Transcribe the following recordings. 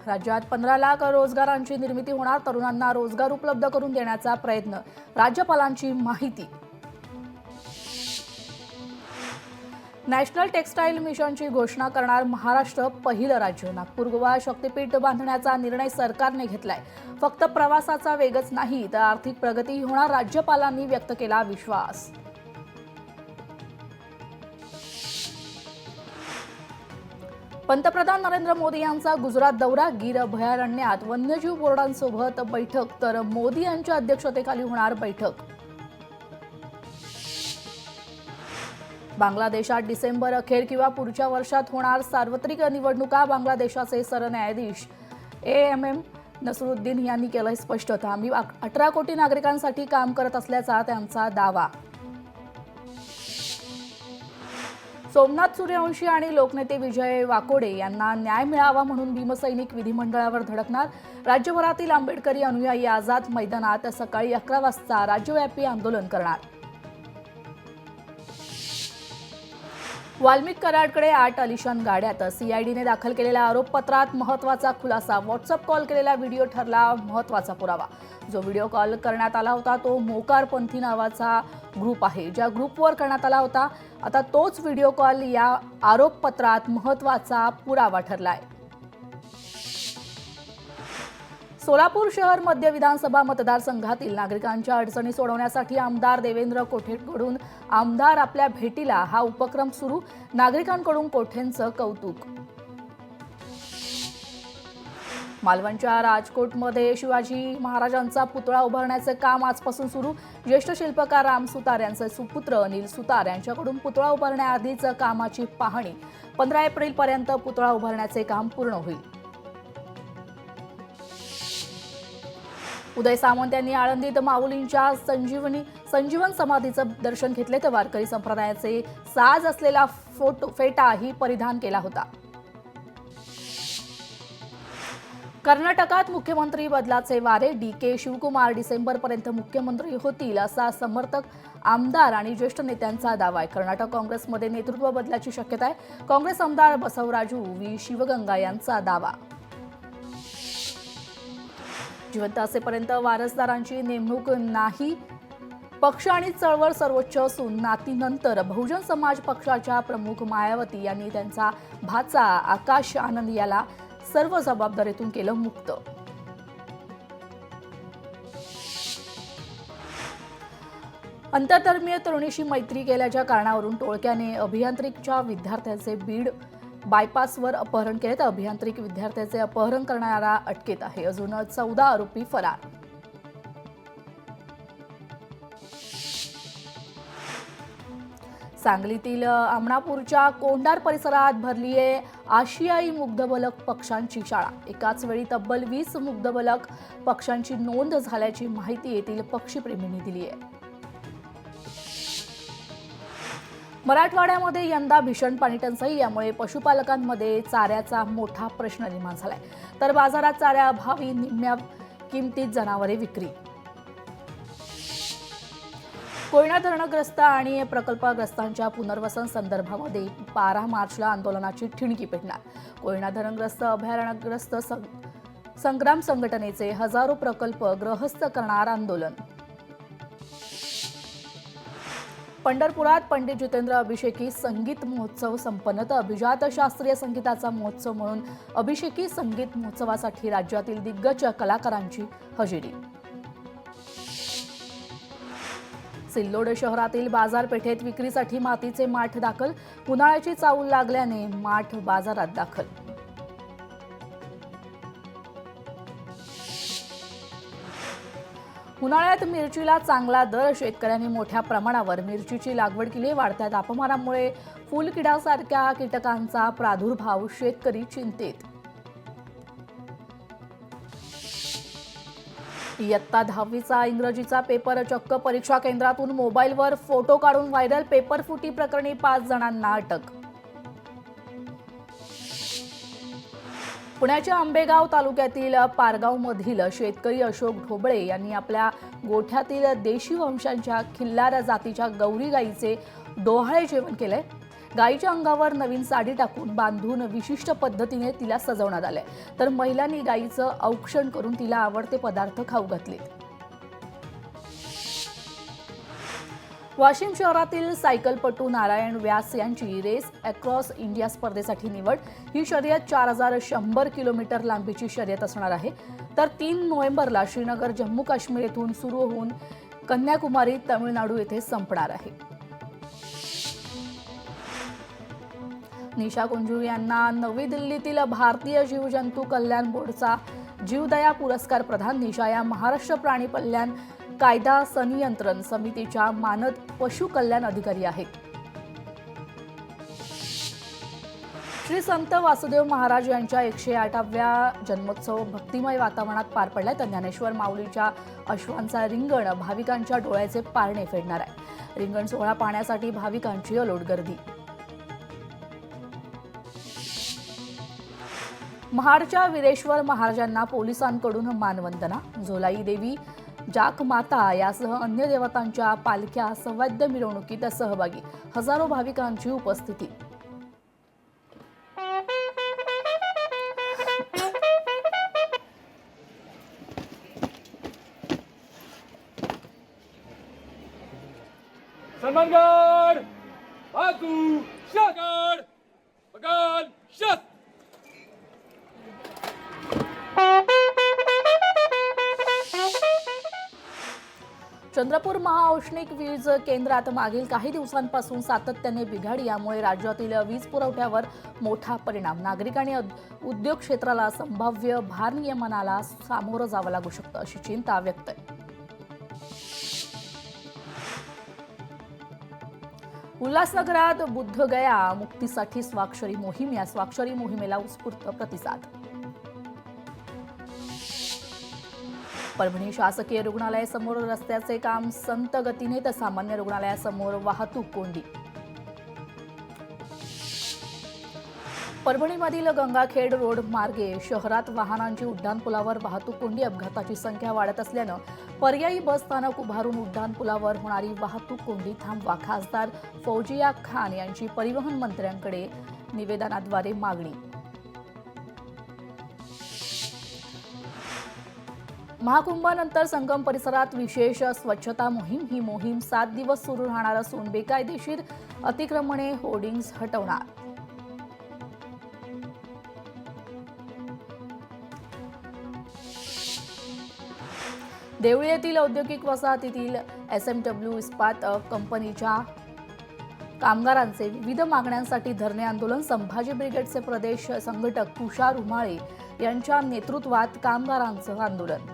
राज्यात 15 लाख रोजगारांची निर्मिती होणार. तरुणांना रोजगार उपलब्ध करून देण्याचा प्रयत्न. राज्यपालांची माहिती. नॅशनल टेक्सटाईल मिशनची घोषणा करणार महाराष्ट्र पहिलं राज्य. नागपूर गोवा शक्तीपीठ बांधण्याचा निर्णय सरकारने घेतलाय. फक्त प्रवासाचा वेगच नाही तर आर्थिक प्रगतीही होणार. राज्यपालांनी व्यक्त केला विश्वास. पंतप्रधान नरेंद्र मोदी यांचा गुजरात दौरा. गीर अभयारण्यात वन्यजीव बोर्डांसोबत बैठक. तर मोदी यांच्या अध्यक्षतेखाली होणार बैठक. बांगलादेशात डिसेंबर अखेर किंवा पुढच्या वर्षात होणार सार्वत्रिक निवडणुका. बांगलादेशाचे सरन्यायाधीश AMM नसरुद्दीन यांनी केलं स्पष्ट. आम्ही 18 कोटी नागरिकांसाठी काम करत असल्याचा त्यांचा दावा. सोमनाथ सूर्यवंशी आणि लोकनेते विजय वाकोडे यांना न्याय मिळावा म्हणून भीमसैनिक विधिमंडळावर धडकणार. राज्यभरातील आंबेडकरी अनुयायी आझाद मैदानात सकाळी 11 वाजता राज्यव्यापी आंदोलन करणार. वाल्मिक कराडकडे 8 आलिशान गाड्यात. CIDने दाखल केलेल्या आरोपपत्रात महत्त्वाचा खुलासा. व्हॉट्सअप कॉल केलेला व्हिडिओ ठरला महत्त्वाचा पुरावा. जो व्हिडिओ कॉल करण्यात आला होता तो मोकारपंथी नावाचा ग्रुप आहे, ज्या ग्रुपवर करण्यात आला होता. आता तोच व्हिडिओ कॉल या आरोपपत्रात महत्त्वाचा पुरावा ठरलाय. सोलापूर शहर मध्य विधानसभा मतदारसंघातील नागरिकांच्या अडचणी सोडवण्यासाठी आमदार देवेंद्र कोठेंकडून आमदार आपल्या भेटीला हा उपक्रम सुरू. नागरिकांकडून कोठेंचं कौतुक. मालवणच्या राजकोटमध्ये शिवाजी महाराजांचा पुतळा उभारण्याचे काम आजपासून सुरू. ज्येष्ठ शिल्पकार राम सुतार यांचे सुपुत्र अनिल सुतार यांच्याकडून पुतळा उभारण्याआधीच कामाची पाहणी. 15 एप्रिलपर्यंत पुतळा उभारण्याचे काम पूर्ण होईल. उदय सामंत यांनी आळंदीत माऊलींच्या संजीवन समाधीचं दर्शन घेतले. तर वारकरी संप्रदायाचे साज असलेला फेटाही परिधान केला होता. कर्नाटकात मुख्यमंत्री बदलाचे वारे. DK शिवकुमार डिसेंबरपर्यंत मुख्यमंत्री होतील असा समर्थक आमदार आणि ज्येष्ठ नेत्यांचा दावा आहे. कर्नाटक काँग्रेसमध्ये नेतृत्व बदलाची शक्यता आहे. काँग्रेस आमदार बसवराजू V शिवगंगा यांचा दावा. जिवंत असेपर्यंत वारसदारांची नेमणूक नाही. पक्ष आणि चळवळ सर्वोच्च असून नातीनंतर बहुजन समाज पक्षाच्या प्रमुख मायावती यांनी त्यांचा भाचा आकाश आनंद याला सर्व जबाबदारीतून केलं मुक्त. आंतरधर्मीय तरुणीशी मैत्री केल्याच्या कारणावरून टोळक्याने अभियांत्रिकीच्या विद्यार्थ्यांचे बीड बायपासवर अपहरण केले. तर अभियांत्रिकी विद्यार्थ्याचे अपहरण करणारा अटकेत आहे. अजून 14 आरोपी फरार. सांगलीतील आमणापूरच्या कोंडार परिसरात भरली आहे आशियाई मुग्धबलक पक्ष्यांची शाळा. एकाच वेळी तब्बल 20 मुग्धबलक पक्ष्यांची नोंद झाल्याची माहिती येथील पक्षीप्रेमींनी दिली आहे. मराठवाड्यामध्ये यंदा भीषण पाणी टंचाई. यामुळे पशुपालकांमध्ये चाऱ्याचा मोठा प्रश्न निर्माण झालाय. तर बाजारात चाऱ्याअभावी निम्म्या किमतीत जनावरे विक्री. कोयना धरणग्रस्त आणि प्रकल्पग्रस्तांच्या पुनर्वसन संदर्भामध्ये 12 मार्चला आंदोलनाची ठिणगी पेटणार. कोयना धरणग्रस्त अभयारण्यग्रस्त संग्राम संघटनेचे हजारो प्रकल्प ग्रहस्थ करणार आंदोलन. पंढरपुरात पंडित जितेंद्र अभिषेकी संगीत महोत्सव संपन्न. तर अभिजात शास्त्रीय संगीताचा महोत्सव म्हणून अभिषेकी संगीत महोत्सवासाठी राज्यातील दिग्गज कलाकारांची हजेरी. सिल्लोड शहरातील बाजारपेठेत विक्रीसाठी मातीचे माठ दाखल. उन्हाळ्याची चाहूल लागल्याने माठ बाजारात दाखल. उन्हाळ्यात मिरचीला चांगला दर. शेतकऱ्यांनी मोठ्या प्रमाणावर मिरचीची लागवड केली. वाढत्या तापमानामुळे फुलकिडासारख्या कीटकांचा प्रादुर्भाव. शेतकरी चिंतेत. इयत्ता 10वीचा इंग्रजीचा पेपर चक्क परीक्षा केंद्रातून मोबाईलवर फोटो काढून व्हायरल. पेपर फुटी प्रकरणी 5 जणांना अटक. पुण्याच्या आंबेगाव तालुक्यातील पारगावमधील शेतकरी अशोक ढोबळे यांनी आपल्या गोठ्यातील देशी वंशांच्या खिल्लार जातीच्या गौरी गाईचे डोहाळे जेवण केले. गायीच्या अंगावर नवीन साडी टाकून बांधून विशिष्ट पद्धतीने तिला सजवण्यात आले, तर महिलांनी गायीचं औक्षण करून तिला आवडते पदार्थ खाऊ घातले. वाशिम शहरातील सायकलपटू नारायण व्यास यांची रेस अक्रॉस इंडिया स्पर्धेसाठी निवड. ही शर्यत 4100 किलोमीटर लांबीची शर्यत असणार आहे. तर 3 नोव्हेंबरला श्रीनगर जम्मू काश्मीर येथून सुरू होऊन कन्याकुमारी तामिळनाडू येथे संपणार आहे. निशा कुंजू यांना नवी दिल्लीतील भारतीय जीवजंतू कल्याण बोर्डचा जीवदया पुरस्कार प्रदान. निशा या महाराष्ट्र प्राणी कल्याण कायदा संनियंत्रण समितीच्या मानद पशु कल्याण अधिकारी आहेत. श्री संत वासुदेव महाराज यांच्या 108व्या जन्मोत्सव भक्तिमय वातावरणात पार पडलाय. तर ज्ञानेश्वर माऊलीच्या अश्वांचा रिंगण भाविकांच्या डोळ्याचे पारणे फेडणार आहे. रिंगण सोहळा पाहण्यासाठी भाविकांची अलोट गर्दी. महाडच्या वीरेश्वर महाराजांना पोलिसांकडून मानवंदना. झोलाई देवी, जाक माता यासह अन्य देवतांच्या पालख्या सवाद्य मिरवणुकीत सहभागी. हजारो भाविकांची उपस्थिती. सन्मानगड बाजू शागड बगल शत. चंद्रपूर महाऔष्णिक वीज केंद्रात मागील काही दिवसांपासून सातत्याने बिघाड. यामुळे राज्यातील वीज पुरवठ्यावर मोठा परिणाम. नागरिक आणि उद्योग क्षेत्राला संभाव्य भारनियमनाला सामोरं जावं लागू शकतं अशी चिंता व्यक्त आहे. उल्हासनगरात बुद्धगया मुक्तीसाठी स्वाक्षरी मोहीम. या स्वाक्षरी मोहिमेला उत्स्फूर्त प्रतिसाद. परभणी शासकीय रुग्णालयासमोर रस्त्याचे काम संत गतीने, तर सामान्य रुग्णालयासमोर वाहतूक कोंडी. परभणीमधील गंगाखेड रोड मार्गे शहरात वाहनांची उड्डाणपुलावर वाहतूक कोंडी. अपघाताची संख्या वाढत असल्यानं पर्यायी बस स्थानक उभारून उड्डाणपुलावर होणारी वाहतूक कोंडी थांबवा. खासदार फौजिया खान यांची परिवहन मंत्र्यांकडे निवेदनाद्वारे मागणी. महाकुंभानंतर संगम परिसरात विशेष स्वच्छता मोहीम. ही मोहीम 7 दिवस सुरू राहणार असून बेकायदेशीर अतिक्रमणे, होर्डिंग्ज हटवणार. देवळी येथील औद्योगिक वसाहतीतील एसएमडब्ल्यू इस्पात कंपनीच्या कामगारांचे विविध मागण्यांसाठी धरणे आंदोलन. संभाजी ब्रिगेडचे प्रदेश संघटक तुषार उमाळे यांच्या नेतृत्वात कामगारांचं आंदोलन.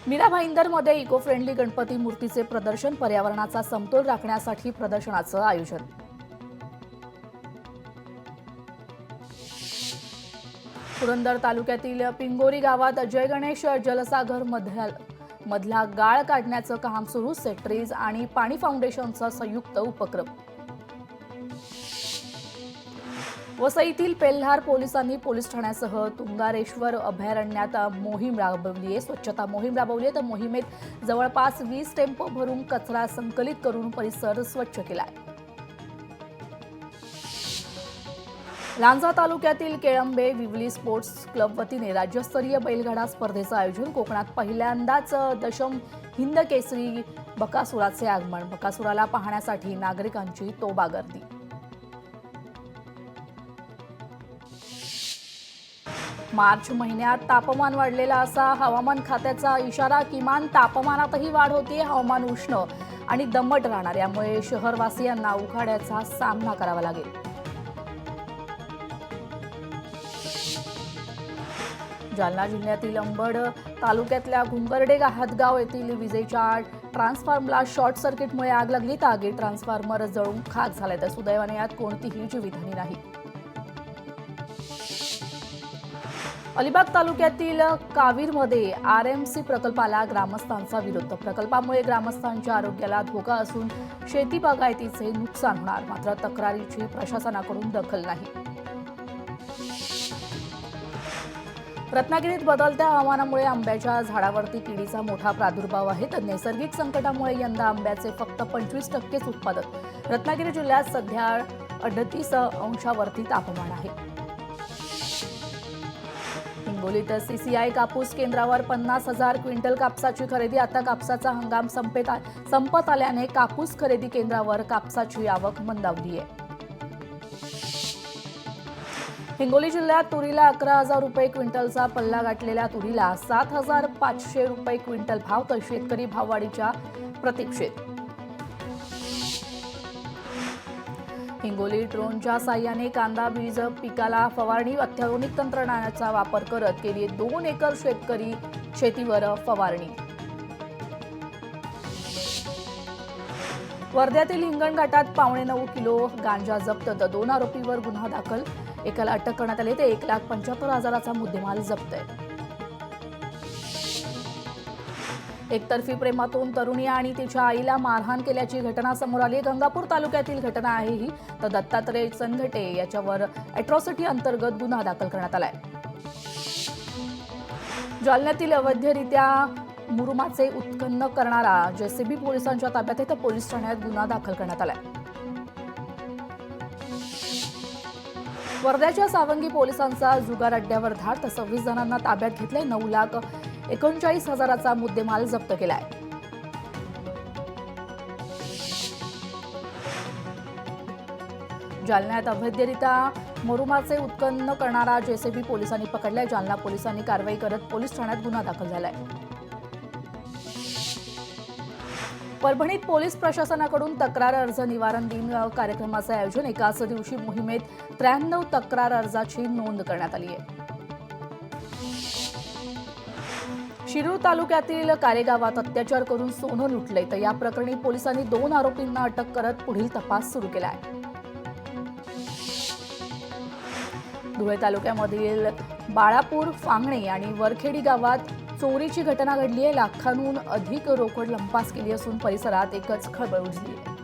मीरा भाईंदरमध्ये इको फ्रेंडली गणपती मूर्तीचे प्रदर्शन. पर्यावरणाचा समतोल राखण्यासाठी प्रदर्शनाचं आयोजन. पुरंदर तालुक्यातील पिंगोरी गावात जय गणेश जलसागर मधला गाळ काढण्याचं काम सुरू. सेट्रीज आणि पाणी फाउंडेशनचा संयुक्त उपक्रम. वसईतील पेल्हार पोलिसांनी पोलीस ठाण्यासह तुंगारेश्वर अभयारण्यात मोहीम राबवली आहे. स्वच्छता मोहीम राबवली आहे. तर मोहिमेत जवळपास 20 टेम्पो भरून कचरा संकलित करून परिसर स्वच्छ केलाय. लांजा तालुक्यातील केळंबे विवली स्पोर्ट्स क्लब वतीने राज्यस्तरीय बैलगाडा स्पर्धेचं आयोजन. कोकणात पहिल्यांदाच दशम हिंद केसरी बकासुराचे आगमन. बकासुराला पाहण्यासाठी नागरिकांची तोबा गर्दी. मार्च महिन्यात तापमान वाढलेला असा हवामान खात्याचा इशारा. किमान तापमानातही वाढ होती. हवामान उष्ण आणि दमट राहणार. यामुळे शहरवासियांना उकाड्याचा सामना करावा लागेल. जालना जिल्ह्यातील अंबड तालुक्यातल्या घुंगर्डे हातगाव येथील विजेच्या ट्रान्सफॉर्मरला शॉर्ट सर्किटमुळे आग लागली. तर आगीत ट्रान्सफॉर्मर जळून खाक झालाय. तर सुदैवाने यात कोणतीही जीवितहानी नाही. अलिबाग तालुक्यातील कावीरमध्ये आरएमसी प्रकल्पाला ग्रामस्थांचा विरोध. प्रकल्पामुळे ग्रामस्थांच्या आरोग्याला धोका असून शेती बागायतीचे नुकसान होणार. मात्र तक्रारीची प्रशासनाकडून दखल नाही. रत्नागिरीत बदलत्या हवामानामुळे आंब्याच्या झाडावरती किडीचा मोठा प्रादुर्भाव आहे. तर नैसर्गिक संकटामुळे यंदा आंब्याचे फक्त 25% उत्पादन. रत्नागिरी जिल्ह्यात सध्या 38 अंशावरती तापमान आहे. हिंगोलीत सीसीआय कापूस केंद्रावर 50,000 क्विंटल कापसाची खरेदी. आता कापसाचा हंगाम संपत आल्याने कापूस खरेदी केंद्रावर कापसाची आवक मंदावली आहे. हिंगोली जिल्ह्यात तुरीला 11,000 रुपये क्विंटलचा पल्ला गाठलेल्या तुरीला 7,500 रुपये क्विंटल भाव. तर शेतकरी भाववाढीच्या प्रतीक्षेत. हिंगोली ड्रोनच्या साह्याने कांदा बीज पिकाला फवारणी. अत्याधुनिक तंत्रज्ञानाचा वापर करत केली 2 एकर शेतीवर फवारणी. वर्ध्यातील हिंगणघाटात 9.25 किलो गांजा जप्त. तर 2 आरोपींवर गुन्हा दाखल. एकाला अटक करण्यात आली. ते 1,75,000चा मुद्देमाल जप्त आहे. एकतर्फी प्रेमातून तरुणी आणि तिच्या आईला मारहाण केल्याची घटना समोर आली. गंगापूर तालुक्यातील घटना आहे ही. तर दत्तात्रय चंदघटे याच्यावर अॅट्रॉसिटी अंतर्गत गुन्हा दाखल करण्यात आलाय. जालन्यातील अवैधरित्या मुरुमाचे उत्खनन करणारा जेसीबी पोलिसांच्या ताब्यात आहे. तर पोलीस ठाण्यात गुन्हा दाखल करण्यात आलाय. वर्ध्याच्या सावंगी पोलिसांचा जुगार अड्ड्यावर धाड. तर 26 जणांना ताब्यात घेतले. 9,39,000चा मुद्देमाल जप्त केलाय. जालन्यात अवैधरित्या मुरुमाचे उत्खनन करणारा जेसीबी पोलिसांनी पकडलाय. जालना पोलिसांनी कारवाई करत पोलीस ठाण्यात गुन्हा दाखल झालाय. परभणीत पोलीस प्रशासनाकडून तक्रार अर्ज निवारण दिन कार्यक्रमाचे आयोजन. एकाच दिवशी मोहिमेत 93 तक्रार अर्जाची नोंद करण्यात आली आहे. शिरूर तालुक्यातील कारेगावात अत्याचार करून सोनं लुटले. तर या प्रकरणी पोलिसांनी 2 आरोपींना अटक करत पुढील तपास सुरू केला आहे. धुळे तालुक्यामधील बाळापूर, फांगणे आणि वरखेडी गावात चोरीची घटना घडली आहे. लाखांहून अधिक रोकड लंपास केली असून परिसरात एकच खळबळ उडली आहे.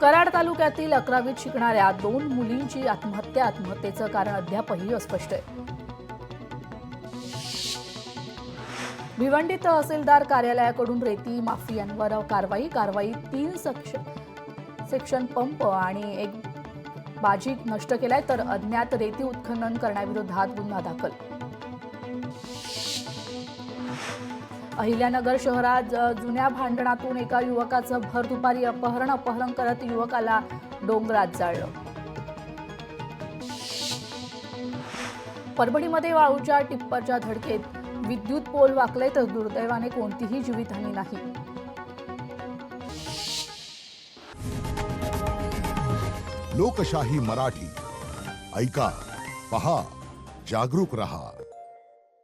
कराड तालुक्यातील 11वीत शिकणाऱ्या 2 मुलींची आत्महत्येचं कारण अद्यापही अस्पष्ट आहे. भिवंडी तहसीलदार कार्यालयाकडून रेती माफियांवर कारवाई. 3 सेक्शन पंप आणि एक बाजी नष्ट केलाय. तर अज्ञात रेती उत्खनन करण्याविरोधात गुन्हा दाखल. अहिल्यानगर शहरात जुन्या भांडणातून एका युवकाचं भर दुपारी अपहरण करत युवकाला डोंगरात जाळलं. परभणीमध्ये वाळूच्या टिप्परच्या धडकेत विद्युत पोल वाकले. तर दुर्दैवाने कोणतीही जीवितहानी नाही. लोकशाही मराठी ऐका, पहा, जागरूक रहा.